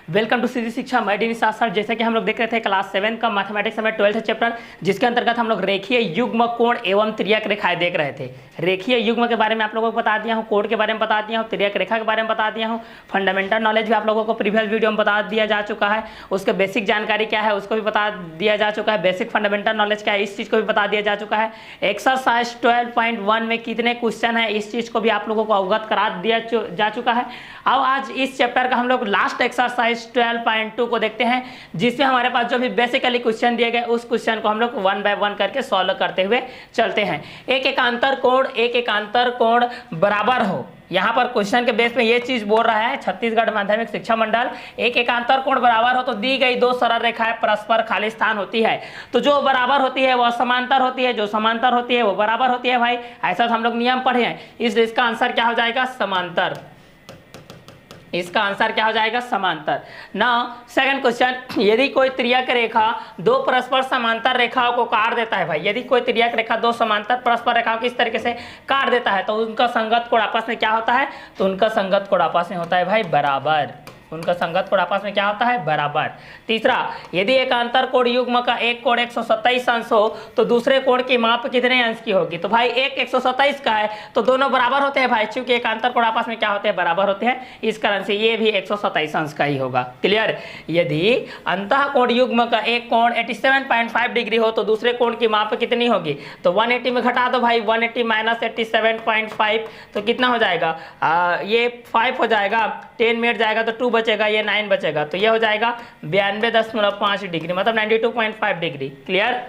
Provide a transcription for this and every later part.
Welcome to सीधी शिक्षा। मैं D निशा sir. जैसे कि हम लोग देख रहे थे क्लास 7 का मैथमेटिक्स में 12th चैप्टर, जिसके अंतर्गत हम लोग रेखीय युग्म कोण एवं तिर्यक रेखाएं देख रहे थे। रेखीय युग्म के बारे में आप लोगों को बता दिया हूँ, कोण के बारे में बता दिया हूँ, तिर्यक रेखा के बारे में बता दिया हूँ, फंडामेंटल नॉलेज भी आप लोगों को प्रीवियस वीडियो में बता दिया जा चुका है। उसके बेसिक जानकारी क्या है उसको भी बता दिया जा चुका है। बेसिक फंडामेंटल नॉलेज क्या है इस चीज़ को भी बता दिया जा चुका है। एक्सरसाइज 12.1 में कितने क्वेश्चन है इस चीज़ को भी आप लोगों को अवगत करा दिया जा चुका है। अब आज इस चैप्टर का हम लोग लास्ट एक्सरसाइज 12.2 को देखते हैं, जिसमें हमारे पास जो भी बेसिकली क्वेश्चन दिए गए उस क्वेश्चन को हम लोग 1 बाय 1 करके सॉल्व करते हुए चलते हैं। एक एकांतर कोण बराबर हो, यहाँ पर क्वेश्चन के बेस पे ये चीज बोल रहा है छत्तीसगढ़ माध्यमिक शिक्षा मंडल, एक एकांतर कोण बराबर हो तो दी गई दो सरल रेखाएं परस्पर खाली स्थान होती है, तो जो बराबर होती है वह समांतर होती है, जो समांतर होती है वो बराबर होती है। भाई ऐसा हम लोग नियम पढ़े हैं, इसका आंसर क्या हो जाएगा? समांतर। इसका आंसर क्या हो जाएगा? समांतर। नाउ सेकंड क्वेश्चन, यदि कोई तिर्यक रेखा दो परस्पर समांतर रेखाओं को काट देता है। भाई यदि कोई तिर्यक रेखा दो समांतर परस्पर रेखाओं को इस तरीके से काट देता है तो उनका संगत कोण आपस में क्या होता है? तो उनका संगत कोण आपस में होता है भाई बराबर। उनका संगत कोण आपस में क्या होता है? बराबर। तीसरा, यदि एकांतर कोण युग्म का एक कोण 127 अंश हो तो दूसरे कोण की माप कितने अंश की होगी? तो भाई एक 127 का है तो दोनों बराबर होते हैं भाई, क्योंकि एकांतर कोण आपस में क्या होते हैं? बराबर होते हैं। इस कारण से ये भी 127 अंश का ही होगा। क्लियर? यदि अंतः कोण युग्म का एक कोण 87.5 डिग्री हो तो दूसरे कोण की माप कितनी होगी? तो 180 में घटा दो भाई, 180 माइनस 87.5 तो कितना हो जाएगा? ये 5 हो जाएगा, 10 मिनट जाएगा तो 2 बचेगा, ये 9 बचेगा, तो ये हो जाएगा 92.5 डिग्री, मतलब 92.5 डिग्री। क्लियर?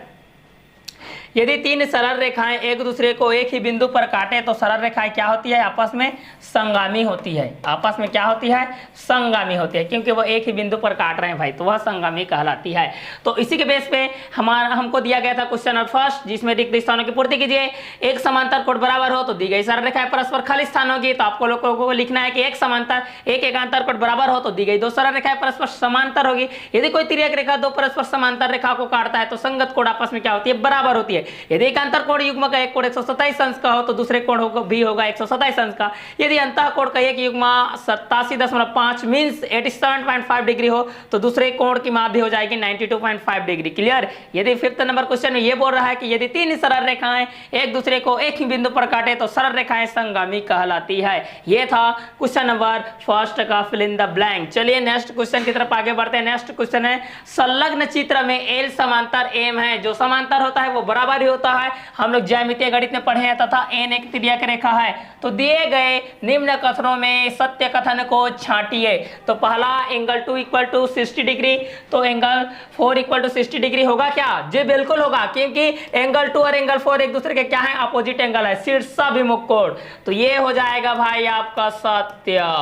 यदि तीन सरल रेखाएं एक दूसरे को एक ही बिंदु पर काटे तो सरल रेखाएं क्या होती है? आपस में संगामी होती है। आपस में क्या होती है? संगामी होती है, क्योंकि वो एक ही बिंदु पर काट रहे हैं भाई, तो वह संगामी कहलाती है। तो इसी के बेस पे हमको दिया गया था क्वेश्चन नंबर फर्स्ट, जिसमें रिक्त स्थानों की पूर्ति कीजिए। एक समांतर कोण बराबर हो तो दी गई सरल रेखाएं परस्पर खाली स्थान होगी, तो आपको लोगों को लिखना है कि एक एकांतर कोण बराबर हो तो दी गई दो सरल रेखाएं परस्पर समांतर होगी। यदि कोई तिर्यक रेखा दो परस्पर समांतर रेखा को काटता है तो संगत कोण आपस में क्या होती है? बराबर होती है। यदि एकांतर कोण युग्म का एक कोण 127 अंश का हो तो दूसरे कोण भी होगा 127 अंश का। यदि अंतः कोण का एक युग्म 87.5 मींस 87.5 डिग्री हो तो दूसरे कोण की माप भी हो जाएगी 92.5 डिग्री। क्लियर? यदि फिफ्थ नंबर क्वेश्चन में ये बोल रहा है कि यदि तीन सरल रेखाएं एक दूसरे को एक ही बिंदु पर काटे तो सरल रेखाएं संगामी कहलाती है। ये था क्वेश्चन नंबर फर्स्ट का फिल इन द ब्लैंक। चलिए नेक्स्ट क्वेश्चन की तरफ आगे बढ़ते हैं। नेक्स्ट क्वेश्चन है, संलग्न चित्र में एल समांतर एम है, जो समांतर होता है वो बराबर होता है। हम लोग ज्यामितीय गणित में पढ़े हैं। तथा एन एक तिर्यक रेखा है, तो दिए गए निम्न कथनों में सत्य कथन को छांटिए। तो पहला एंगल 2 इक्वल टू 60 डिग्री, तो एंगल 4 इक्वल टू 60 डिग्री होगा क्या? जी बिल्कुल होगा, क्योंकि एंगल 2 और एंगल 4 एक दूसरे के क्या है? अपोजिट एंगल है, शीर्षाभिमुख कोण। तो ये हो जाएगा भाई आपका सत्य।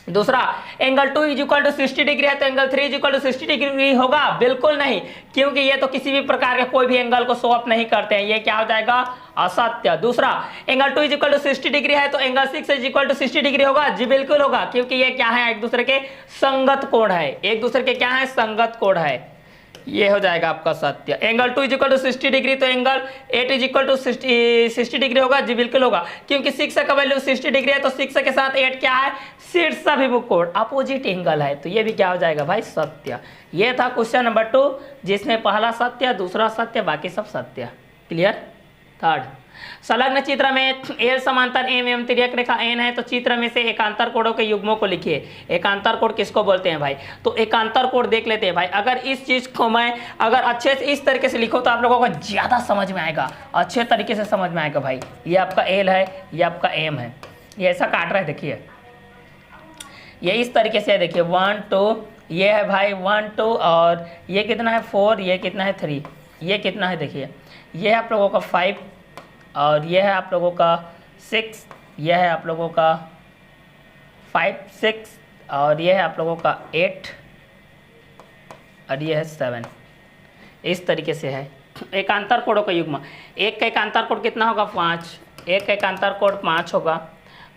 दूसरा, angle 2 is equal to 60 degree है तो angle 3 is equal to 60 degree होगा? बिल्कुल नहीं, क्योंकि ये तो किसी भी प्रकार के कोई भी एंगल को शो अप नहीं करते हैं, ये क्या हो जाएगा? असत्य। दूसरा, angle 2 is equal to 60 degree है तो angle 6 is equal to 60 degree होगा? जी बिल्कुल होगा, क्योंकि ये क्या है? एक दूसरे के संगत कोण है। एक दूसरे के क्या है? संगत कोण है। ये हो जाएगा आपका सत्य। Angle 2 is equal to 60 degree तो angle 8 is equal to 60 degree होगा? जी बिल्कुल होगा, क्योंकि 6 का वैल्यू 60 डिग्री है तो 6 के साथ 8 क्या है? शीर्षाभिमुख कोण, अपोजिट एंगल है, तो ये भी क्या हो जाएगा भाई? सत्य। ये था क्वेश्चन नंबर 2, जिसमें पहला सत्य, दूसरा सत्य, बाकी सब सत्य। क्लियर? थर्ड, संलग्न चित्र में एल समांतर एम एवं तिर्यक रेखा एन है, तो चित्र में से एकांतर कोणों के युग्मों को लिखिए। एकांतर कोण किसको बोलते हैं भाई? तो एकांतर कोण देख लेते हैं भाई। अगर इस चीज को मैं अगर अच्छे से इस तरीके से लिखो तो आप लोगों को ज्यादा समझ में आएगा, अच्छे तरीके से समझ में आएगा भाई। ये आपका एल है, ये आपका एम है, ये ऐसा काट रहा है, देखिए ये इस तरीके से है, देखिए 1 2, ये है भाई 1 2, और ये कितना है 4, ये कितना है 3, ये कितना है देखिए, ये है आप लोगों का 5, और ये है आप लोगों का 6, ये है आप लोगों का 5 6, और ये है आप लोगों का 8, और ये है 7। इस तरीके से है एकांतर कोणों का युग्म। एक का एकांतर कोण कितना होगा? 5। एक का एकांतर कोण 5 होगा।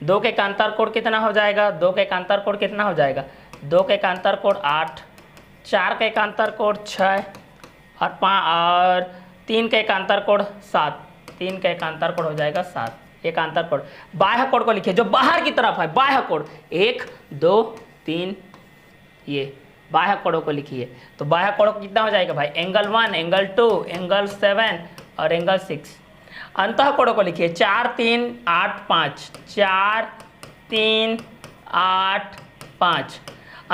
2 के एकांतर कोण कितना हो जाएगा? 2 के एकांतर कोण कितना हो जाएगा? 2 के एकांतर कोण 8। 4 के एकांतर कोण 6, और 3 के एकांतर कोण 7। 3 का एकांतर कोण हो जाएगा 7। एकांतर कोण, बाह्य कोण को लिखिए जो बाहर की तरफ है, बाह्य कोण 1 2 3 ये बाह्य कोणों को लिखिए। तो बाह्य कोणों को कितना हो जाएगा भाई, एंगल 1, एंगल 2, एंगल 7 और एंगल 6। अंतः कोणों को लिखिए 4, 3, 8, 5, 4, 3, 8, 5।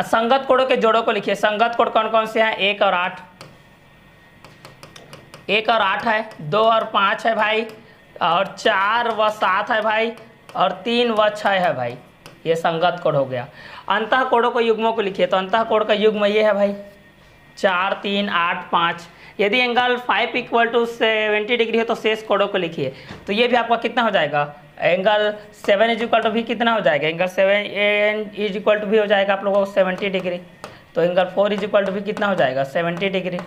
संगत कोणों के जोड़ों को लिखिए। संगत कोण कौन कौन से हैं, 1 और 8, 1 और 8 है, 2 और 5 है भाई, और 4 व 7 है भाई, और 3 व 6 है भाई। ये संगत कोण हो गया। अंतः कोणों को युग्मों को लिखिए। तो अंतः कोण का युग्म ये है भाई 4, 3, 8, 5। यदि एंगल 5 = 70 डिग्री है तो शेष कोणों को लिखिए। तो ये भी आपका कितना हो जाएगा, एंगल 7 = भी कितना हो जाएगा, एंगल 7 भी हो जाएगा आप लोगों को 70 डिग्री। तो एंगल 4 = भी कितना हो जाएगा, 70 डिग्री।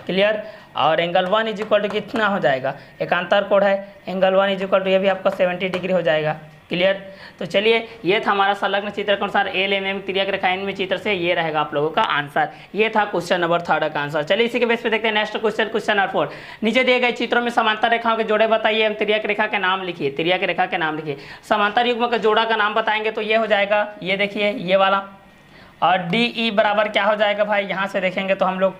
क्लियर। और एंगल 1 = कितना हो जाएगा, एकांतर कोण है, एंगल 1 = ये भी आपका 70 डिग्री हो जाएगा। क्लियर। तो चलिए ये था हमारा संलग्न चित्र के अनुसार एलएमएम तिर्यक रेखा इनमें चित्र से ये रहेगा आप लोगों का आंसर। ये था क्वेश्चन नंबर 3 का आंसर। चलिए इसी के बेस पे देखते हैं नेक्स्ट क्वेश्चन, क्वेश्चन नंबर 4। नीचे दिए गए चित्रों में समांतर रेखाओं के जोड़े बताइए एवं तिर्यक रेखा के नाम लिखिए। तिर्यक रेखा के नाम लिखिए। समांतर युग्म के जोड़ा का नाम बताएंगे तो ये हो जाएगा, ये देखिए ये वाला, और DE बराबर क्या हो जाएगा भाई, यहाँ से देखेंगे तो हम लोग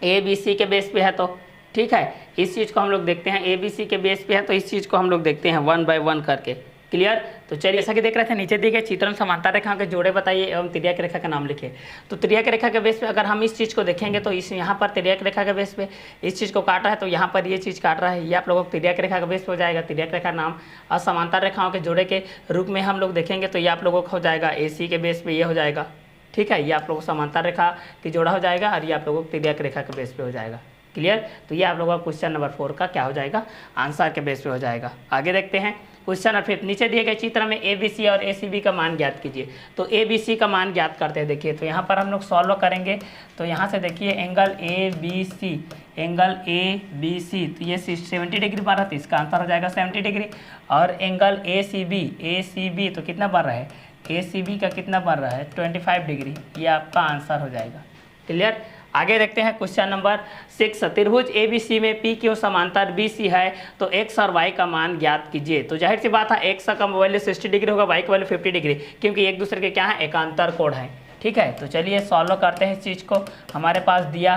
ABC के बेस पे है, तो ठीक है इस चीज़ को हम लोग देखते हैं, ABC के बेस पे है तो इस चीज़ को हम लोग देखते हैं 1 बाय 1 करके। क्लियर। तो चलिए जैसा कि देख रहे थे नीचे दिए गए चित्र में समांतर रेखा के जोड़े बताइए एवं तिर्यक रेखा का नाम लिखिए। तो तिर्यक रेखा के बेस पे अगर हम इस चीज़ को देखेंगे तो इस यहाँ पर तिर्यक रेखा के बेस पे इस चीज़ को काटा है तो यहाँ पर ये चीज़ काट रहा है, ये आप लोगों को तिर्यक रेखा के बेस पे हो जाएगा तिर्यक रेखा नाम। और समांतर रेखाओं के जोड़े के रूप में हम लोग देखेंगे तो ये आप लोगों को हो जाएगा AC के बेस पे ये हो जाएगा। ठीक है, ये आप लोगों को समांतर रेखा की जोड़ा हो जाएगा और ये आप लोगों को तिर्यक रेखा के बेस पे हो जाएगा। क्लियर। तो ये आप लोगों का क्वेश्चन नंबर 4 का क्या हो जाएगा, आंसर के बेस पे हो जाएगा। आगे देखते हैं क्वेश्चन नंबर 5। नीचे दिए गए चित्र में ABC और ACB का मान ज्ञात कीजिए। तो ABC का मान ज्ञात करते हैं। देखिए तो यहाँ पर हम लोग सॉल्व करेंगे तो यहाँ से देखिए एंगल ABC, एंगल ABC तो ये 70 डिग्री बन रहा है तो इसका आंसर हो जाएगा 70 डिग्री। और एंगल ACB तो कितना बन रहा है, ACB का कितना बन रहा है 25 डिग्री, ये आपका आंसर हो जाएगा। क्लियर। आगे देखते हैं क्वेश्चन नंबर 6। त्रिभुज ABC में PQ समांतर BC है तो x और y का मान ज्ञात कीजिए। तो जाहिर सी बात है x का वैल्यू 60 डिग्री होगा, y का वैल्यू 50 डिग्री, क्योंकि एक दूसरे के क्या है, एकांतर कोण है। ठीक है। तो चलिए सॉल्व करते हैं इस चीज़ को। हमारे पास दिया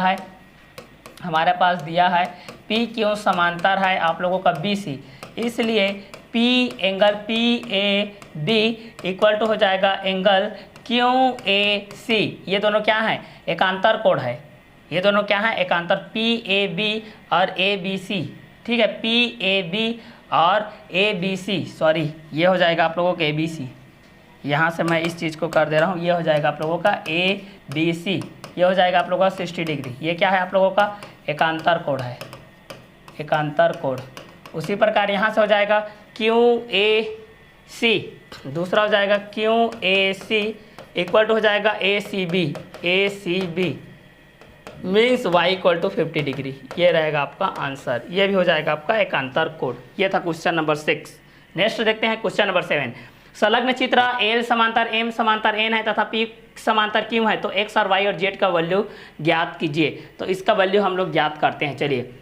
है PQ समांतर है आप लोगों का BC, इसलिए एंगल PAB इक्वल टू हो जाएगा एंगल QAC। ये दोनों क्या है, एकांतर कोण है। ये दोनों क्या है, एकांतर PAB और ABC। ठीक है, PAB और ABC, सॉरी ये हो जाएगा आप लोगों का ABC। यहाँ से मैं इस चीज़ को कर दे रहा हूँ, ये हो जाएगा आप लोगों का ABC, ये हो जाएगा आप लोगों का 60 डिग्री। ये क्या है आप लोगों का, एकांतर कोण है, एकांतर कोण। उसी प्रकार यहाँ से हो जाएगा QAC, दूसरा हो जाएगा QAC इक्वल टू हो जाएगा ACB means y equal to 50 degree. ये रहेगा आपका आंसर, ये भी हो जाएगा आपका एकांतर कोण। ये था क्वेश्चन नंबर 6। नेक्स्ट देखते हैं क्वेश्चन नंबर 7। संलग्न चित्र L समांतर M समांतर N है तथा P समांतर Q है तो x और y और z का वैल्यू ज्ञात कीजिए। तो इसका वैल्यू हम लोग ज्ञात करते हैं। चलिए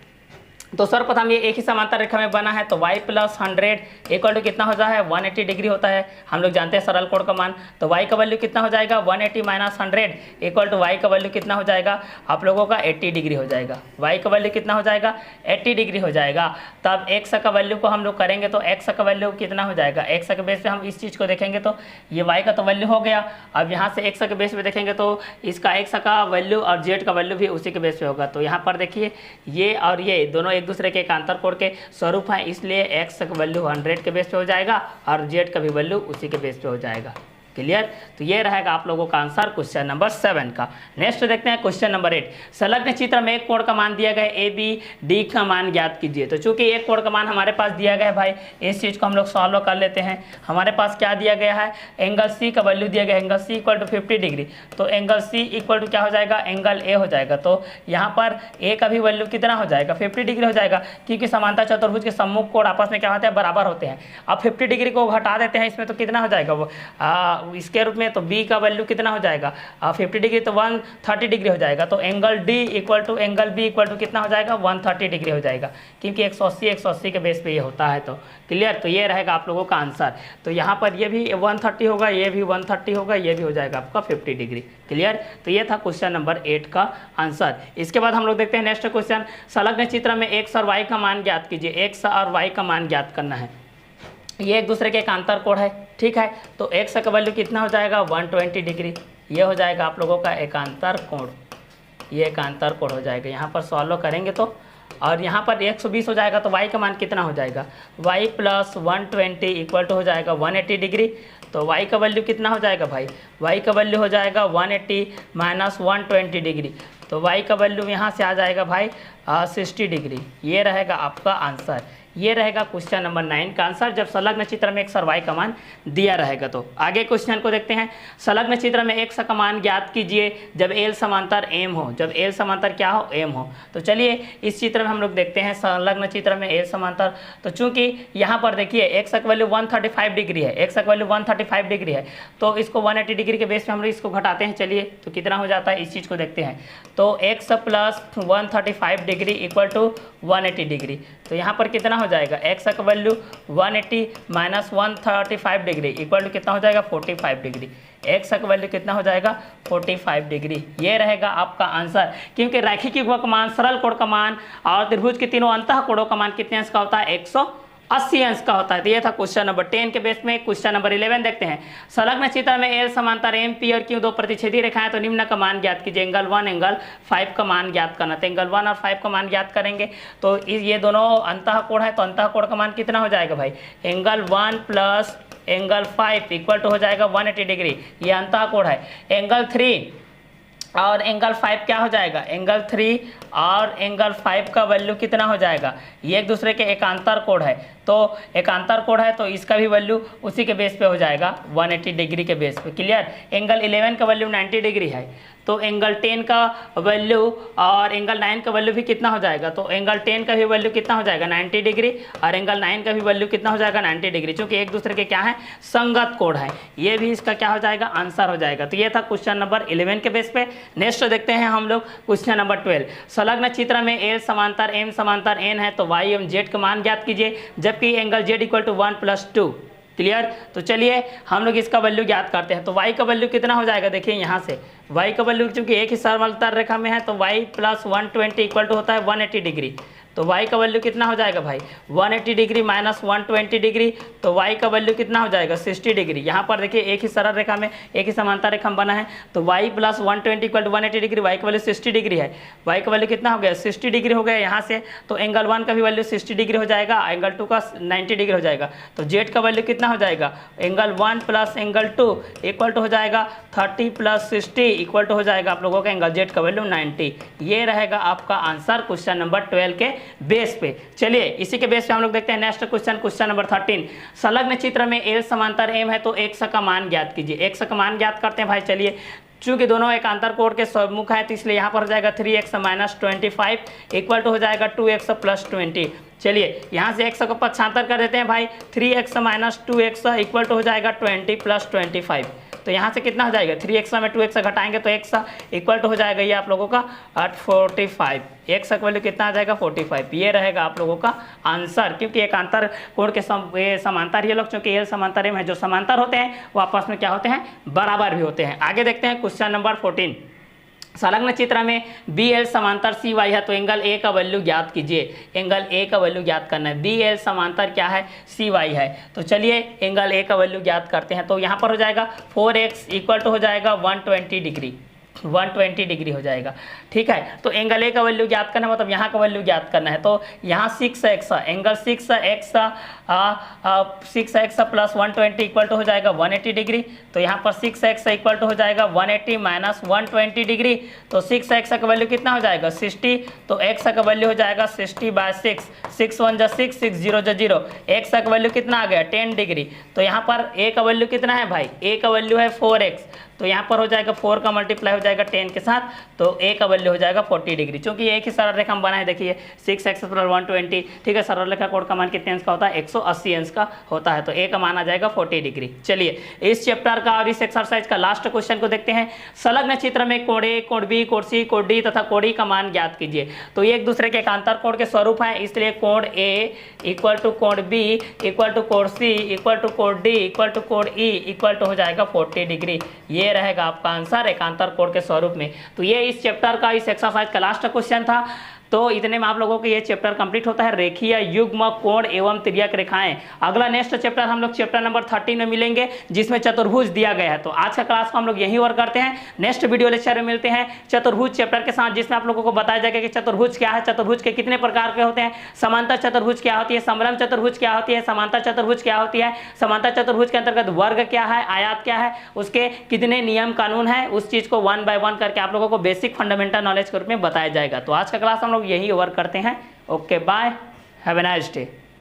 तो सर्वप्रथम ये एक ही समांतर रेखा में बना है तो y + 100 इक्वल टू कितना होता है, 180 डिग्री होता है। हम लोग जानते हैं सरल कोण का मान। तो y का वैल्यू कितना हो जाएगा, 180 - 100 इक्वल टू y का वैल्यू कितना हो जाएगा आप लोगों का 80 डिग्री हो जाएगा। y का वैल्यू कितना हो जाएगा, 80 डिग्री हो जाएगा। तब x का वैल्यू को हम लोग करेंगे तो x का वैल्यू कितना हो जाएगा, x के बेस पे हम इस चीज़ को देखेंगे तो ये y का तो वैल्यू हो गया। अब यहाँ से x के बेस पे देखेंगे तो इसका x का वैल्यू और z का वैल्यू भी उसी के बेस पे होगा। तो यहाँ पर देखिए ये और ये दोनों एक दूसरे के एकांतर कोण के स्वरूप है, इसलिए x का वैल्यू 100 के बेस पे हो जाएगा और z का भी वैल्यू उसी के बेस पे हो जाएगा। क्लियर। तो ये रहेगा आप लोगों का आंसर क्वेश्चन नंबर 7 का। नेक्स्ट देखते हैं क्वेश्चन नंबर 8। संलग्न चित्र में एक कोण का मान दिया गया ABD का मान ज्ञात कीजिए। तो चूंकि एक कोण का मान हमारे पास दिया गया है भाई, इस चीज़ को हम लोग सॉल्व कर लेते हैं। हमारे पास क्या दिया गया है, एंगल C का वैल्यू दिया गया है, angle C equal to 50 degree. तो एंगल C इक्वल टू क्या हो जाएगा, एंगल A हो जाएगा। तो यहाँ पर A का भी वैल्यू कितना हो जाएगा, 50 डिग्री हो जाएगा, क्योंकि समांतर चतुर्भुज के सम्मुख कोण आपस में क्या होते हैं, बराबर होते हैं। अब 50 डिग्री को घटा देते हैं इसमें तो कितना हो जाएगा वो इसके रूप में, तो बी का वैल्यू कितना हो जाएगा 50 डिग्री, तो 130 डिग्री हो जाएगा। तो angle D equal to angle B equal to कितना हो जाएगा 130 डिग्री हो जाएगा, क्योंकि 180 के बेस पे ये होता है। तो क्लियर, तो ये रहेगा आप लोगों का आंसर। तो यहाँ पर ये भी 130 होगा, ये भी 130 होगा, ये भी हो जाएगा आपका 50 डिग्री। क्लियर, तो ये था क्वेश्चन नंबर 8 का आंसर। इसके बाद हम लोग देखते हैं नेक्स्ट क्वेश्चन। संलग्न चित्र में एक्स और वाई का मान ज्ञात कीजिए। एक्स और वाई का मान ज्ञात करना है। ये एक दूसरे के एकांतर कोण है, ठीक है। तो एक्स का वैल्यू कितना हो जाएगा 120 डिग्री, ये हो जाएगा आप लोगों का एकांतर कोण, ये एकांतर कोण हो जाएगा। यहाँ पर सॉल्व करेंगे तो, और यहाँ पर 120 हो जाएगा, तो y का मान कितना हो जाएगा y प्लस 120 इक्वल टू हो जाएगा 180 डिग्री। तो y का वैल्यू कितना हो जाएगा भाई, y का वैल्यू हो जाएगा 180 माइनस 120 डिग्री। तो y का वैल्यू यहाँ से आ जाएगा भाई 60 डिग्री। ये रहेगा आपका आंसर। ये रहेगा क्वेश्चन नंबर 9 का आंसर, जब संलग्न चित्र में एक्स और वाई का मान दिया रहेगा। तो आगे क्वेश्चन को देखते हैं। संलग्न चित्र में एक्स का मान ज्ञात कीजिए जब एल समांतर एम हो। जब एल समांतर क्या हो, एम हो। तो चलिए इस चित्र में हम लोग देखते हैं संलग्न चित्र में एल समांतर। तो चूंकि यहाँ पर देखिए एक्स का वैल्यू 135 डिग्री है, एक्स का वैल्यू 135 डिग्री है, तो इसको 180 डिग्री के बेस पे हम लोग इसको घटाते हैं। चलिए तो कितना हो जाता है इस चीज़ को देखते हैं। तो x plus 135 degree equal to 180 degree. तो यहाँ पर कितना हो जाएगा, एक्स का value 180 minus 135 degree equal to कितना हो जाएगा 45 डिग्री। एक्स का वैल्यू कितना हो जाएगा 45 डिग्री। ये रहेगा आपका आंसर, क्योंकि रैखिक युग्म का मान, सरल कोण का मान और त्रिभुज के तीनों अंतः कोणों का मान कितने अंश का होता है 180 अंश का होता है। तो ये था क्वेश्चन नंबर 10 के बेस में। क्वेश्चन नंबर 11 देखते हैं। संलग्न चित्र में एल समांतर एम पी और क्यू दो प्रतिच्छेदी रेखाएं, तो निम्न का मान ज्ञात कीजिए। एंगल 1 एंगल 5 का मान ज्ञात करना। तो एंगल 1 और 5 का मान ज्ञात करेंगे। तो ये दोनों अंतः कोण है, तो अंतः कोण का मान कितना हो जाएगा भाई, angle 1 plus angle 5 equal to हो जाएगा 180 डिग्री। ये अंतः कोण है। एंगल 3 और एंगल 5 क्या हो जाएगा, एंगल 3 और एंगल 5 का वैल्यू कितना हो जाएगा, ये एक दूसरे के एकांतर कोण है। तो एकांतर कोण है तो इसका भी वैल्यू उसी के बेस पे हो जाएगा 180 डिग्री के बेस पे। क्लियर। एंगल 11 का वैल्यू 90 डिग्री है, तो एंगल 10 का वैल्यू और एंगल 9 का वैल्यू भी कितना हो जाएगा, तो एंगल 10 का भी वैल्यू कितना हो जाएगा 90 डिग्री और एंगल 9 का भी वैल्यू कितना हो जाएगा 90 डिग्री, क्योंकि एक दूसरे के क्या है संगत कोण है। ये भी इसका क्या हो जाएगा आंसर हो जाएगा। तो ये था क्वेश्चन नंबर 11 के बेस पे। नेक्स्ट देखते हैं हम लोग क्वेश्चन नंबर 12। संलग्न चित्र में एल समांतर एम समांतर एन है, तो वाई एवं जेड का मान ज्ञात कीजिए जबकि angle Z equal to 1 plus 2। Clear. तो चलिए हम लोग इसका वैल्यू ज्ञात करते हैं। तो y का वैल्यू कितना हो जाएगा, देखिए यहाँ से y का वैल्यू चूंकि एक ही समांतर रेखा में है, तो y प्लस 120 इक्वल टू होता है 180 डिग्री। तो y का वैल्यू कितना हो जाएगा भाई 180 डिग्री माइनस 120 डिग्री, तो y का वैल्यू कितना हो जाएगा 60 डिग्री। यहाँ पर देखिए एक ही सरल रेखा में एक ही समांतर रेखा में बना है, तो y plus 120 equal to 180 degree, y का वैल्यू 60 डिग्री है। y का वैल्यू कितना हो गया 60 डिग्री हो गया यहाँ से। तो एंगल 1 का भी वैल्यू 60 डिग्री हो जाएगा, एंगल 2 का 90 डिग्री हो जाएगा। तो z का वैल्यू कितना हो जाएगा, angle 1 plus angle 2 equal to हो जाएगा 30 प्लस 60 इक्वल टू हो जाएगा आप लोगों का एंगल z का वैल्यू 90। ये रहेगा आपका आंसर क्वेश्चन नंबर 12 के बेस पे। चलिए इसी के बेस पे हम लोग देखते हैं नेक्स्ट क्वेश्चन, क्वेश्चन नंबर 13। संलग्न चित्र में एल समांतर एम है, तो एक्स का मान ज्ञात कीजिए। एक्स का मान ज्ञात करते हैं भाई। चलिए चूंकि दोनों एकांतर कोण के सम्मुख है, तो इसलिए यहाँ पर हो जाएगा 3x माइनस 25 इक्वल टू हो जाएगा 2x प्लस 20। चलिए यहाँ से x को पक्षांतर कर देते हैं भाई, 3x minus 2x equal to हो जाएगा 20 प्लस 25। तो यहाँ से कितना हो जाएगा 3x में 2x घटाएंगे तो x इक्वल टू हो जाएगा ये आप लोगों का 45। x का वैल्यू कितना आ जाएगा 45। ये रहेगा आप लोगों का आंसर, क्योंकि एकांतर कोण के समांतर ये लोग, चूंकि एल समांतर एम है, जो समांतर होते हैं वो आपस में क्या होते हैं बराबर भी होते हैं। आगे देखते हैं क्वेश्चन नंबर 14। संलग्न चित्र में बी एल समांतर सी वाई है, तो एंगल ए का वैल्यू ज्ञात कीजिए। एंगल ए का वैल्यू ज्ञात करना है। बी एल समांतर क्या है सी वाई है, तो चलिए एंगल ए का वैल्यू ज्ञात करते हैं। तो यहाँ पर हो जाएगा 4x इक्वल टू हो जाएगा 120 डिग्री, 120 डिग्री हो जाएगा। ठीक है। तो एंगल ए का वैल्यू ज्ञात करना है, मतलब यहाँ का वैल्यू ज्ञात करना है। तो यहाँ 6x angle 6x plus 120 equal to हो जाएगा 180 डिग्री। तो यहाँ पर 6x इक्वल टू हो जाएगा 180 माइनस 120 डिग्री। तो 6x का वैल्यू कितना हो जाएगा 60, तो x का वैल्यू हो जाएगा 60/6। 6 1 जा 6, 6 0 जा 0, x का वैल्यू कितना आ गया 10 डिग्री। तो यहाँ पर a का वैल्यू कितना है भाई, a का वैल्यू है 4x, तो यहाँ पर हो जाएगा 4 का मल्टीप्लाई हो जाएगा 10 के साथ, तो a का वैल्यू हो जाएगा 40 डिग्री। चूंकि एक ही सरल रेखा हम बनाए, देखिए 6x + 120, ठीक है, सरल रेखा कोण का मान कितने अंश का होता है, 180 अंश का होता है, तो a का मान आ जाएगा 40 डिग्री। चलिए इस चैप्टर का और इस एक्सरसाइज का लास्ट क्वेश्चन को देखते हैं। संलग्न चित्र में कोण A, कोण B, कोण C, कोण D तथा कोण E का मान ज्ञात कीजिए। तो ये एक दूसरे के एकांतर कोण के स्वरूप है, इसलिए कोण A इक्वल टू कोण B इक्वल टू कोण C इक्वल टू कोण D इक्वल टू कोण E इक्वल टू हो जाएगा 40 डिग्री। ये रहेगा आपका आंसर एकांतर कोण के स्वरूप में। तो ये इस चैप्टर का, इस एक्सरसाइज का लास्ट क्वेश्चन था। तो इतने में आप लोगों को ये चैप्टर कंप्लीट होता है, रेखीय युग्म कोण एवं तिर्यक रेखाएं। अगला नेक्स्ट चैप्टर हम लोग चैप्टर नंबर 13 में मिलेंगे, जिसमें चतुर्भुज दिया गया है। तो आज का क्लास को हम लोग यहीं और करते हैं, नेक्स्ट वीडियो लेक्चर में मिलते हैं चतुर्भुज चैप्टर के साथ, जिसमें आप लोगों को बताया जाएगा कि चतुर्भुज क्या है, चतुर्भुज के कितने प्रकार के होते हैं, समांतर चतुर्भुज क्या होती है, समलंब चतुर्भुज क्या होती है, समांतर चतुर्भुज क्या होती है, समांतर चतुर्भुज के अंतर्गत वर्ग क्या है, आयात क्या है, उसके कितने नियम कानून है, उस चीज को 1 बाय 1 करके आप लोगों को बेसिक फंडामेंटल नॉलेज के रूप में बताया जाएगा। तो आज का क्लास हम लोग यही ओवर करते हैं। Okay bye, have a nice day.